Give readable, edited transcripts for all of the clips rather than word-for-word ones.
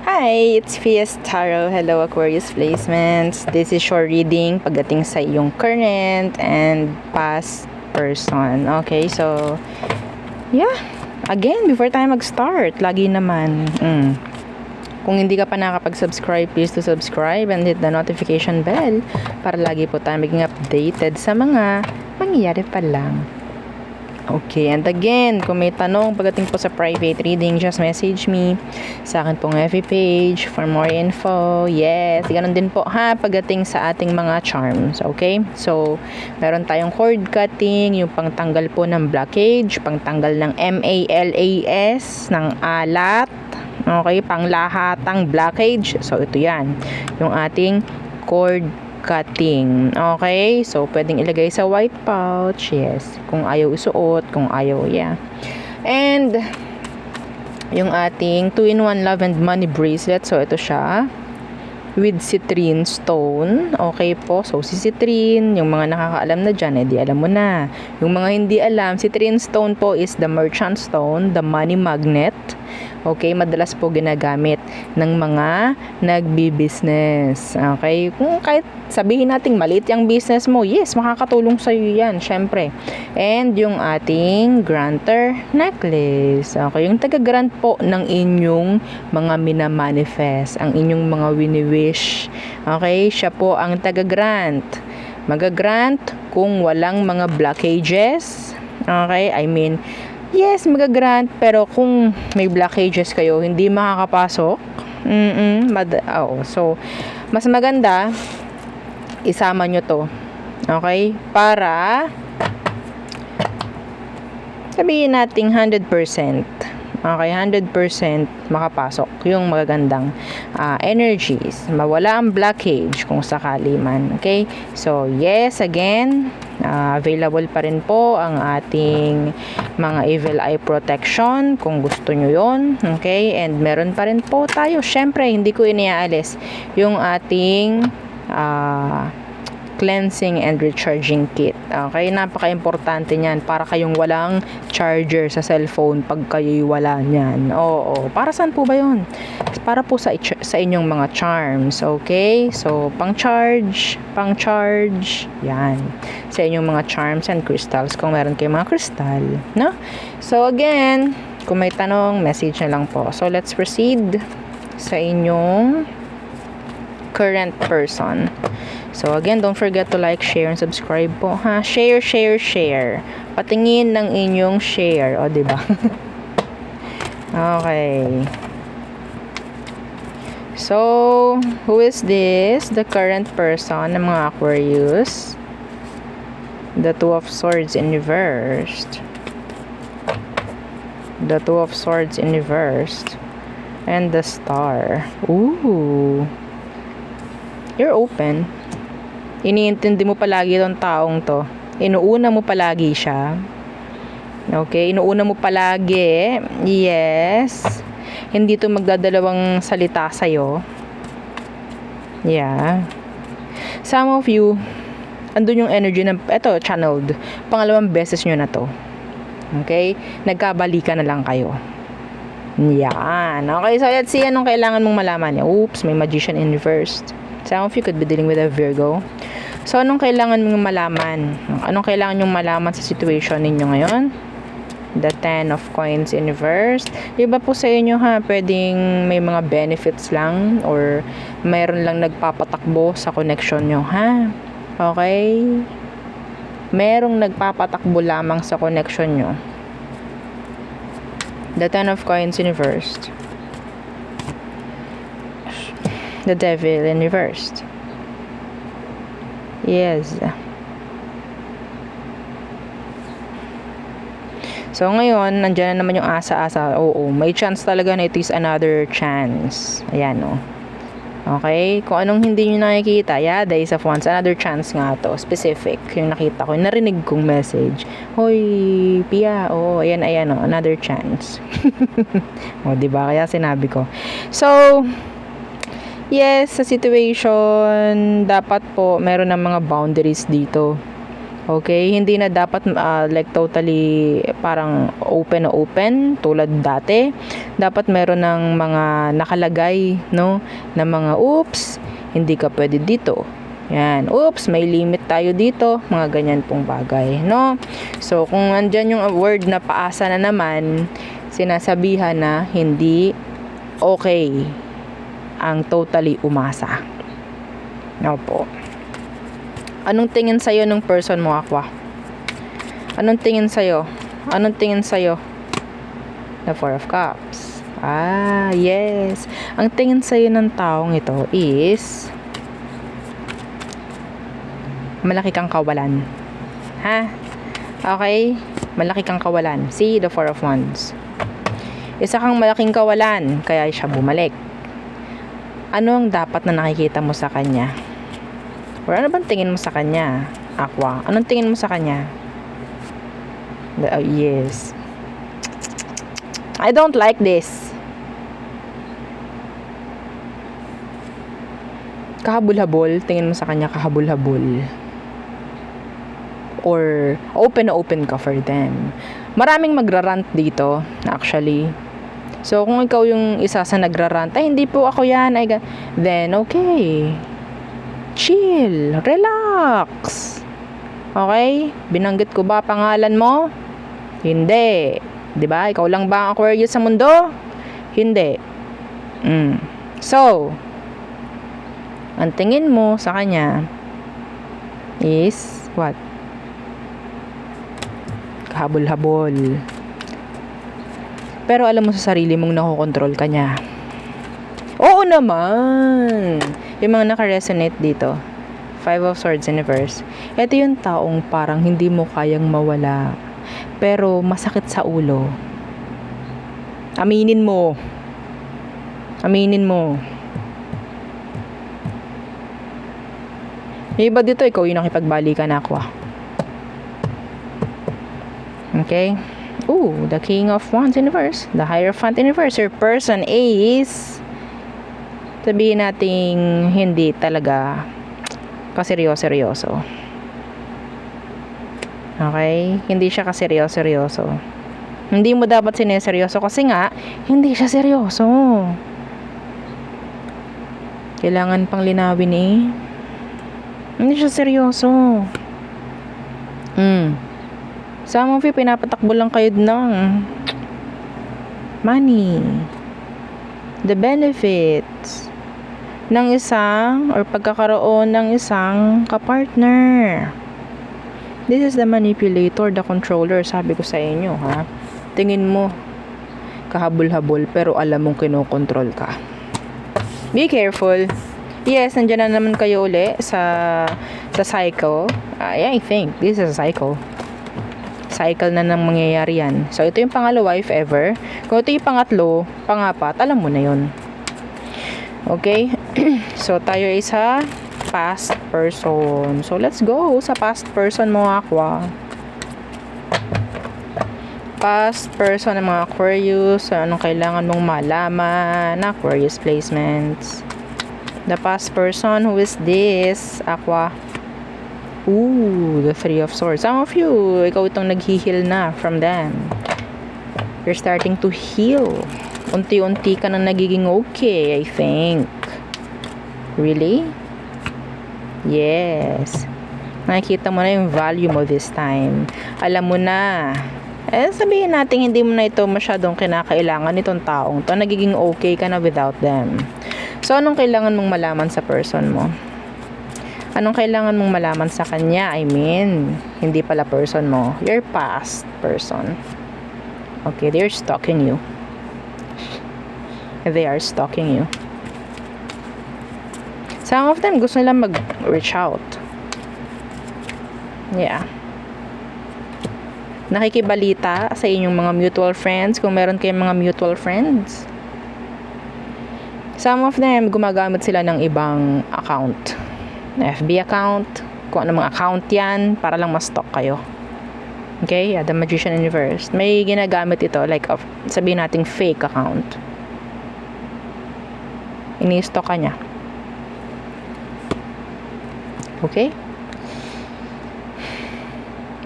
Hi, it's Fias Tarot. Hello, Aquarius placements. This is your reading pagdating sa iyong current and past person. Okay, so, yeah. Again, before tayo mag-start, lagi naman, kung hindi ka pa nakapag-subscribe, please to subscribe and hit the notification bell para lagi po tayo maging updated sa mga mangyayari pa lang. Okay, and again, kung may tanong pagdating po sa private reading, just message me sa akin pong FB page for more info. Yes, ganun din po ha, pagdating sa ating mga charms. Okay, so meron tayong cord cutting, yung pangtanggal po ng blockage, pangtanggal ng MALAS, ng alat. Okay, panglahatang blockage. So ito yan, yung ating cord cutting. Okay? So, pwedeng ilagay sa white pouch. Yes. Kung ayaw isuot, kung ayaw, yeah. And, yung ating 2-in-1 Love and Money bracelet. So, ito siya. With citrine stone. Okay po. So, si citrine, yung mga nakakaalam na dyan, di alam mo na. Yung mga hindi alam, citrine stone po is the merchant stone, the money magnet. Okay, madalas po ginagamit ng mga nagbi-business. Okay, kung kahit sabihin nating maliit yung business mo, yes, makakatulong sa iyo yan, syempre. And yung ating granter necklace. Okay, yung taga-grant po ng inyong mga minamanifest, ang inyong mga wini-wish. Okay, siya po ang taga-grant. Maga-grant kung walang mga blockages. Okay, I mean, yes, mag-grant, pero kung may blockages kayo, hindi makakapasok. So, mas maganda, isama nyo to. Okay? Para, sabihin natin 100%. Okay, 100% makapasok yung magagandang energies. Mawala ang blockage kung sakali man. Okay? So, yes, again, available pa rin po ang ating mga evil eye protection kung gusto nyo yon. Okay? And meron pa rin po tayo. Syempre, hindi ko iniaalis yung ating cleansing and recharging kit. Okay, napaka-importante niyan para kayong walang charger sa cellphone pag kayo'y wala niyan. Oo, para saan po ba 'yon? Para po sa inyong mga charms. Okay? So, pang-charge, yan. Sa inyong mga charms and crystals kung meron kayong mga crystal, no? So, again, kung may tanong, message na lang po. So, let's proceed sa inyong current person. So, again, don't forget to like, share, and subscribe po, ha? Share. Patingin ng inyong share. O, diba? Okay. So, who is this? The current person ng mga Aquarius. The Two of Swords in reversed. The Two of Swords in reversed. And the Star. Ooh. You're open. Iniintindi mo palagi itong taong to. Inuuna mo palagi siya. Okay? Inuuna mo palagi. Yes. Hindi to magdadalawang salita sa'yo. Yeah. Some of you, andun yung energy ng, eto, channeled. Pangalawang beses nyo na to. Okay? Nagkabalikan na lang kayo. Yan. Okay, so let's see anong kailangan mong malaman. Oops, may Magician in reversed. Some of you could be dealing with a Virgo. So, anong kailangan mong malaman? Anong kailangan nyong malaman sa situation ninyo ngayon? The 10 of Coins in reverse. Iba po sa inyo ha, pwedeng may mga benefits lang or mayroon lang nagpapatakbo sa connection nyo ha. Okay? Merong nagpapatakbo lamang sa connection nyo. The 10 of Coins in reversed. The Devil in reversed. Yes. So, ngayon, nandiyan na naman yung asa-asa. Oo, may chance talaga na ito is another chance. Ayan, o. Okay? Kung anong hindi nyo nakikita, yeah, days of wands, another chance nga to. Specific. Yung nakita ko, yung narinig kong message. Hoy, Pia, ayan, o, another chance. O, diba? Kaya sinabi ko. So, yes, sa situation, dapat po, meron ng mga boundaries dito. Okay, hindi na dapat like totally parang open na open tulad dati. Dapat meron ng mga nakalagay, no, na mga oops, hindi ka pwede dito. Yan, oops, may limit tayo dito, mga ganyan pong bagay, no? So, kung andyan yung word na paasa na naman, sinasabihan na hindi okay ang totally umasa. Opo. Anong tingin sa'yo ng person mo, Aqua? Anong tingin sa'yo? Anong tingin sa'yo? The Four of Cups. Ah, yes. Ang tingin sa'yo ng taong ito is malaki kang kawalan. Ha? Okay? Malaki kang kawalan. See, the Four of Wands. Isa kang malaking kawalan, kaya siya bumalik. Ano ang dapat na nakikita mo sa kanya? Or ano bang tingin mo sa kanya, Aqua? Anong tingin mo sa kanya? Yes. I don't like this. Kahabol-habol. Tingin mo sa kanya kahabol-habol. Or open na open ka for them. Maraming magrarant dito, actually. So, kung ikaw yung isa sa nagrarant, ay hindi po ako yan, then okay. Chill, relax. Okay? Binanggit ko ba pangalan mo? Hindi. 'Di ba? Ikaw lang ba ang Aquarius sa mundo? Hindi. So, ang tingin mo sa kanya is what? Kahabol-habol. Pero alam mo sa sarili mong nakokontrol ka niya. Oo naman. Yung mga naka-resonate dito. Five of Swords in reverse. Ito yung taong parang hindi mo kayang mawala. Pero masakit sa ulo. Aminin mo. Aminin mo. Yung iba dito, ikaw yung nakipagbalikan ako. Okay? Ooh, the King of Wands in reverse. The Hierophant in reverse. Your person is... sabihin nating hindi talaga kaseryoso-seryoso. Okay? Hindi siya kaseryoso-seryoso. Hindi mo dapat sineseryoso kasi nga, hindi siya seryoso. Kailangan pang linawin eh. Hindi siya seryoso. Some of you, pinapatakbo lang kayo ng money. The benefits ng isang or pagkakaroon ng isang kapartner. This is the manipulator, the controller. Sabi ko sa inyo, ha? Tingin mo kahabol-habol pero alam mong kinokontrol ka. Be careful. Yes, nandiyan na naman kayo uli sa cycle. Yeah, I think this is a cycle. Cycle na nang mangyayari yan. So, ito yung pangalawa if ever. Kung ito yung pangatlo, pangapat, alam mo na yun. Okay? So, tayo ay sa past person. So, let's go sa past person mo, Aqua. Past person ng mga Aquarius. So, anong kailangan mong malaman? Aquarius placements. The past person, who is this? Aqua. Ooh, the Three of Swords. Some of you, ikaw itong nag-heal na from them. You're starting to heal. Unti-unti ka na nagiging okay, I think. Really? Yes. Nakikita mo na yung value mo this time. Alam mo na. Sabihin natin hindi mo na ito masyadong kinakailangan itong taong to. Nagiging okay ka na without them. So, anong kailangan mong malaman sa person mo? Anong kailangan mong malaman sa kanya? I mean, hindi pala person mo. Your past person. Okay, they're stalking you. They are stalking you. Some of them gusto nila mag-reach out. Yeah. Nakikibalita sa inyong mga mutual friends, kung meron kayong mga mutual friends. Some of them, gumagamit sila ng ibang account. FB account, kung ano mga account yan, para lang ma-stalk kayo. Okay? Yeah, the Magician Universe. May ginagamit ito, like, sabihin nating fake account. Ini-stalk ka niya. Okay?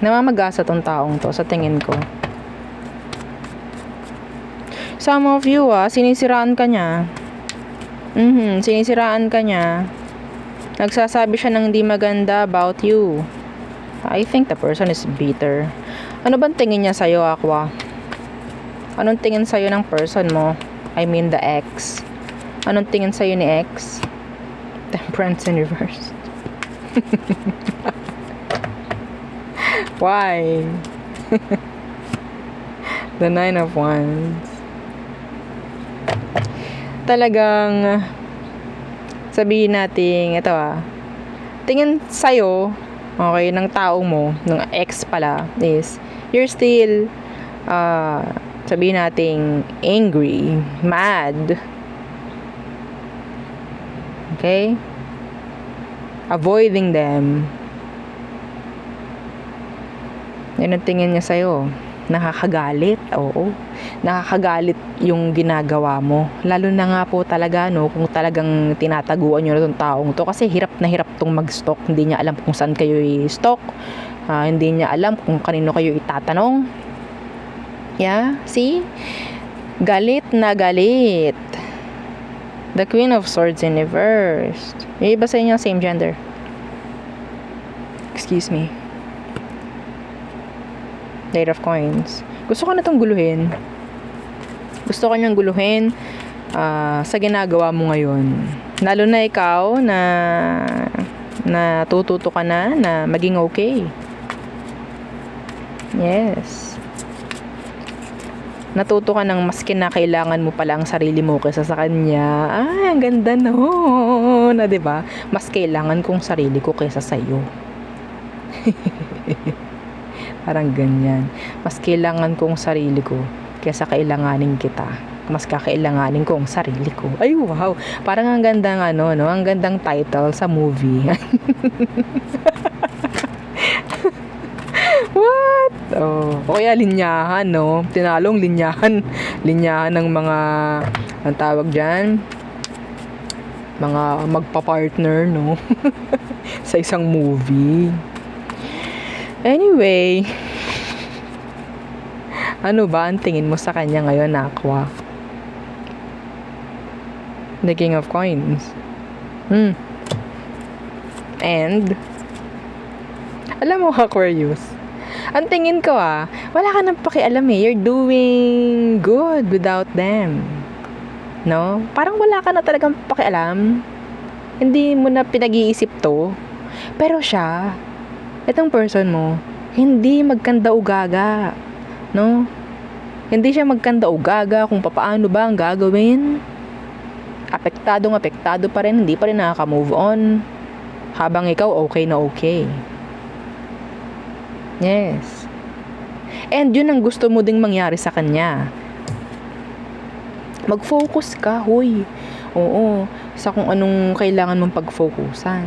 Namamagasa tong taong to sa tingin ko. Some of you, sinisiraan ka niya. Sinisiraan ka niya. Nagsasabi siya ng hindi maganda about you. I think the person is bitter. Ano bang tingin niya sa'yo, Aqua? Anong tingin sa'yo ng person mo? I mean the ex. Anong tingin sa'yo ni ex? Temperance in reverse. Why? The Nine of Wands. Talagang sabihin natin ito tingin sa'yo, okay, ng tao mo, ng ex pala, is you're still sabihin natin angry, mad, okay, avoiding them. Yan ang tingin niya sa'yo. Nakakagalit, oo. Nakakagalit yung ginagawa mo. Lalo na nga po talaga, kung talagang tinataguan nyo na itong taong to. Kasi hirap na hirap tong mag-stalk. Hindi niya alam kung saan kayo i-stalk. Hindi niya alam kung kanino kayo itatanong. Yeah, see? Galit na galit. The Queen of Swords in reverse. Yung iba sa inyo, same gender. Excuse me. Knight of Coins. Gusto ko na itong guluhin. Gusto ko niyang guluhin sa ginagawa mo ngayon. Lalo na ikaw na natututo ka na maging okay. Yes. Natuto ka ng mas kinakailangan mo pala ang sarili mo kaysa sa kanya. Ang ganda na, diba? Mas kailangan kong sarili ko kaysa sa'yo. Parang ganyan. Mas kailangan kong sarili ko kaysa kailanganin kita. Mas kakailanganin ko ang sarili ko. Ay, wow. Parang ang gandang ang gandang title sa movie. What? O kaya linyahan, Tinalong linyahan. Linyahan ng mga, ang tawag dyan, mga magpa-partner, sa isang movie. Anyway, ano ba ang tingin mo sa kanya ngayon, Aqua? The King of Coins. And, alam mo, Aquarius, ang tingin ko wala ka nang pakialam You're doing good without them. No? Parang wala ka na talagang pakialam. Hindi mo na pinag-iisip to. Pero siya, itong person mo, hindi magkanda-ugaga. No? Hindi siya magkanda-ugaga kung paano ba ang gagawin. Apektado pa rin, hindi pa rin nakaka-move on. Habang ikaw okay na okay. Yes. And yun ang gusto mo ding mangyari sa kanya. Mag-focus ka, hoy. Oo, sa kung anong kailangan mong pag-focusan.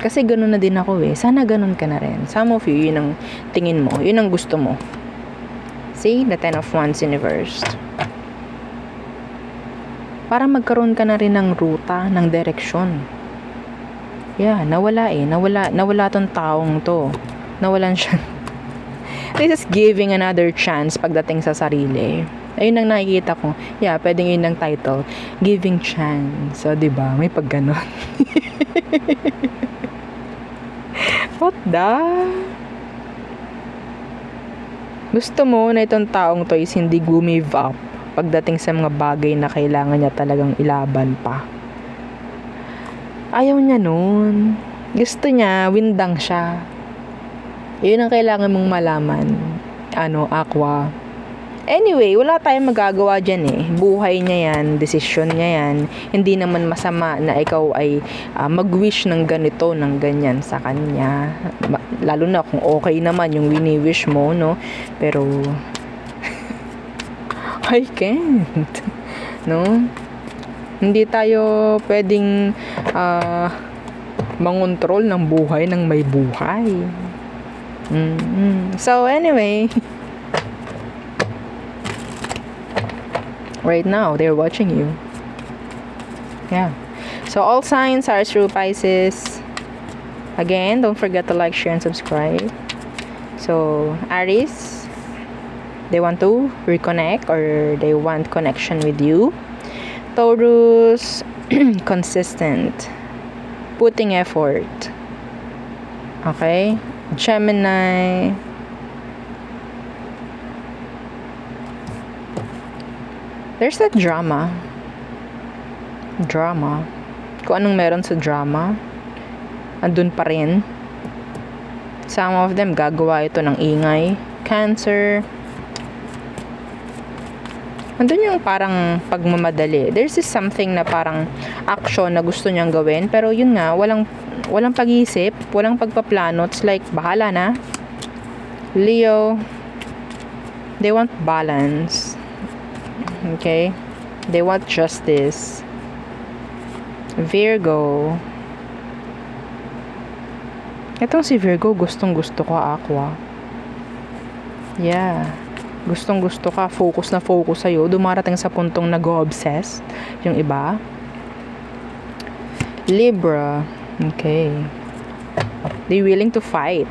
Kasi ganun na din ako Sana ganun ka na rin. Some of you, yun ang tingin mo. Yun ang gusto mo. See? The Ten of Wands in reverse. Para magkaroon ka na rin ng ruta, ng direksyon. Yeah, nawala Nawala tong taong to. Nawalan siya. This is giving another chance pagdating sa sarili. Ayun ang nakikita ko. Yeah, pwedeng yun ang title. Giving chance. So, diba? May pagganon. What the? Gusto mo na itong taong to is hindi give up pagdating sa mga bagay na kailangan niya talagang ilaban pa. Ayaw niya nun. Gusto niya, windang siya. Yun ang kailangan mong malaman. Aqua. Anyway, wala tayong magagawa dyan Buhay niya yan, desisyon niya yan. Hindi naman masama na ikaw ay mag-wish ng ganito, ng ganyan sa kanya. Lalo na kung okay naman yung wini-wish mo, Pero, I can't. Hindi tayo pwedeng mangontrol ng buhay ng may buhay. So, anyway, right now, they're watching you. Yeah. So, all signs are true, Pisces. Again, don't forget to like, share, and subscribe. So, Aries, they want to reconnect or they want connection with you. Taurus, consistent, putting effort. Okay? Gemini, there's that drama. Kung anong meron sa drama, andun pa rin. Some of them gagawa ito ng ingay. Cancer, andun yung parang pagmamadali. There's this something na parang action na gusto niyang gawin, pero yun nga, walang pag-iisip, walang pagpaplano. It's like, bahala na. Leo, they want balance. Okay? They want justice. Virgo, itong si Virgo, gustong-gusto ko, Aqua. Yeah. Gustong-gusto ka, focus na focus sa'yo. Dumarating sa puntong nag-obsess yung iba. Libra, okay. They're willing to fight.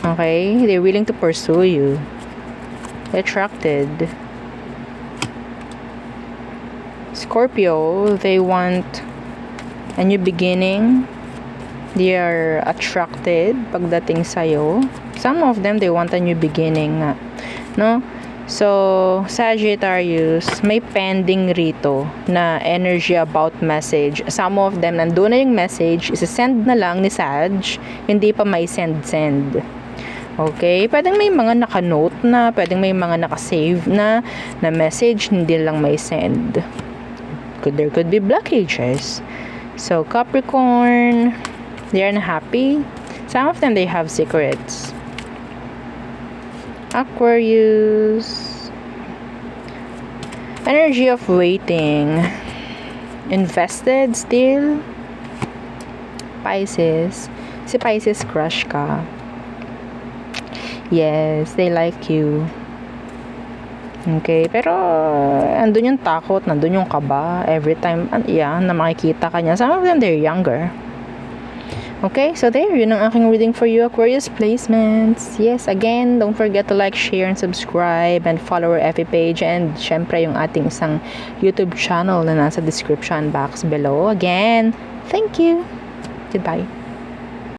Okay? They're willing to pursue you. Attracted. Scorpio, they want a new beginning. They are attracted pagdating sa'yo. Some of them, they want a new beginning nga. No? So, Sagittarius, may pending rito na energy about message. Some of them, nandun na yung message, isa-send na lang ni Sag, hindi pa may send. Okay? Pwedeng may mga naka-note na, pwedeng may mga naka-save na message, hindi lang may send. There could be blockages. So, Capricorn, they are unhappy. Some of them, they have secrets. Aquarius, energy of waiting. Invested still. Pisces, si Pisces crush ka. Yes, they like you. Okay, pero andun yung takot, nandun yung kaba every time na makikita ka niya. Some of them, they're younger. Okay, so there, yun ang aking reading for you, Aquarius placements. Yes, again, don't forget to like, share, and subscribe, and follow our FB page, and syempre yung ating isang YouTube channel na nasa description box below. Again, thank you. Goodbye.